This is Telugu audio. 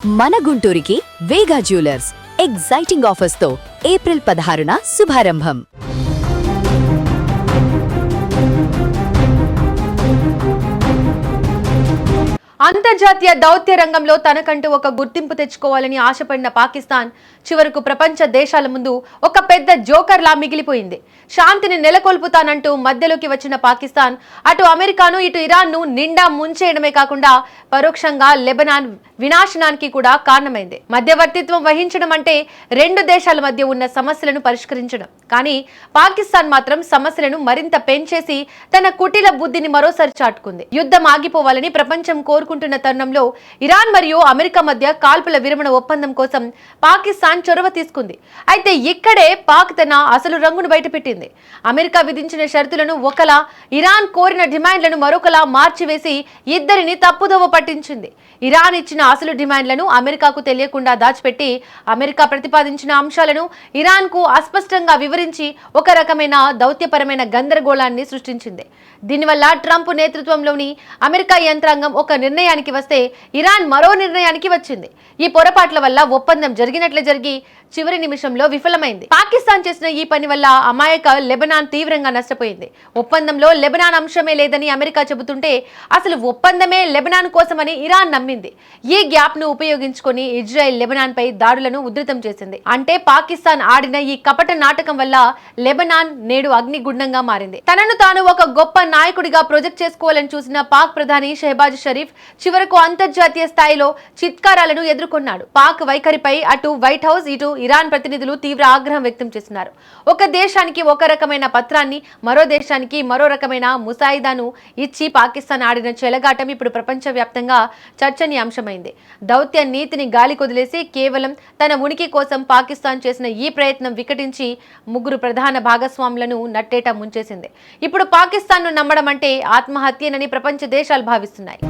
మన గుంటూరుకి వేగా జ్యువెలర్స్ ఎగ్జైటింగ్ ఆఫర్స్ తో ఏప్రిల్ 16న శుభారంభం. అంతర్జాతీయ దౌత్య రంగంలో తనకంటూ ఒక గుర్తింపు తెచ్చుకోవాలని ఆశపడిన పాకిస్తాన్ చివరకు ప్రపంచ దేశాల ముందు ఒక పెద్ద జోకర్లా మిగిలిపోయింది. శాంతిని నెలకొల్పుతానంటూ మధ్యలోకి వచ్చిన పాకిస్తాన్ అటు అమెరికాను ఇటు ఇరాన్ను నిండా ముంచేయడమే కాకుండా పరోక్షంగా లెబనాన్ వినాశనానికి కూడా కారణమైంది. మధ్యవర్తిత్వం వహించడం అంటే రెండు దేశాల మధ్య ఉన్న సమస్యలను పరిష్కరించడం. కానీ పాకిస్తాన్ మాత్రం సమస్యలను మరింత పెంచేసి తన కుటిల బుద్ధిని మరోసారి చాటుకుంది. యుద్ధం ఆగిపోవాలని ప్రపంచం కోరుకుంటున్న తరుణంలో ఇరాన్ మరియు అమెరికా మధ్య కాల్పుల విరమణ ఒప్పందం కోసం పాకిస్తాన్ చొరవ తీసుకుంది. అయితే ఇక్కడే పాక్ తన అసలు రంగును బయటపెట్టింది. అమెరికా విధించిన షరతులను ఒకలా, ఇరాన్ కోరిన డిమాండ్లను మరొకలా మార్చివేసి ఇద్దరిని తప్పుదోవ పట్టించింది. ఇరాన్ ఇచ్చిన అసలు డిమాండ్లను అమెరికాకు తెలియకుండా దాచిపెట్టి అమెరికా ప్రతిపాదించిన అంశాలను ఇరాన్కు అస్పష్టంగా వివరించి ఒక రకమైన దౌత్యపరమైన గందరగోళాన్ని సృష్టించింది. దీనివల్ల ట్రంప్ నేతృత్వంలోని అమెరికా యంత్రాంగం ఒక నిర్ణయానికి వస్తే ఇరాన్ మరో నిర్ణయానికి వచ్చింది. ఈ పొరపాట్ల వల్ల ఒప్పందం జరిగినట్లే జరిగి చివరి నిమిషంలో విఫలమైంది. పాకిస్తాన్ చేసిన ఈ పని వల్ల అమాయక లెబనాన్ తీవ్రంగా నష్టపోయింది. ఒప్పందంలో లెబనాన్ అంశమే లేదని అమెరికా చెబుతుంటే అసలు ఒప్పందమే లెబనాన్ కోసమని ఇరాన్ నమ్మింది. ఈ గ్యాప్ ను ఉపయోగించుకొని ఇజ్రాయెల్ లెబనాన్ పై దాడులను ఉధృతం చేసింది. అంటే పాకిస్తాన్ ఆడిన ఈ కపట నాటకం వల్ల లెబనాన్ నేడు అగ్నిగుండంగా మారింది. తనను తాను ఒక గొప్ప నాయకుడిగా ప్రొజెక్ట్ చేసుకోవాలని చూసిన పాక్ ప్రధాని షెహబాజ్ షరీఫ్ చివరకు అంతర్జాతీయ స్థాయిలో చిత్కారాలను ఎదుర్కొన్నాడు. పాక్ వైఖరిపై అటు వైట్ హౌస్ ఇటు ఇరాన్ ప్రతినిధులు తీవ్ర ఆగ్రహం వ్యక్తం చేస్తున్నారు. ఒక దేశానికి ఒక రకమైన పత్రాన్ని, మరో దేశానికి మరో రకమైన ముసాయిదాను ఇచ్చి పాకిస్తాన్ ఆడిన చెలగాటం ఇప్పుడు ప్రపంచవ్యాప్తంగా చర్చనీయాంశమైంది. దౌత్య నీతిని గాలి కొదిలేసి కేవలం తన ఉనికి కోసం పాకిస్తాన్ చేసిన ఈ ప్రయత్నం వికటించి ముగ్గురు ప్రధాన భాగస్వాములను నట్టేట ముంచేసింది. ఇప్పుడు పాకిస్తాన్ను నమ్మడం అంటే ఆత్మహత్యనని ప్రపంచ దేశాలు భావిస్తున్నాయి.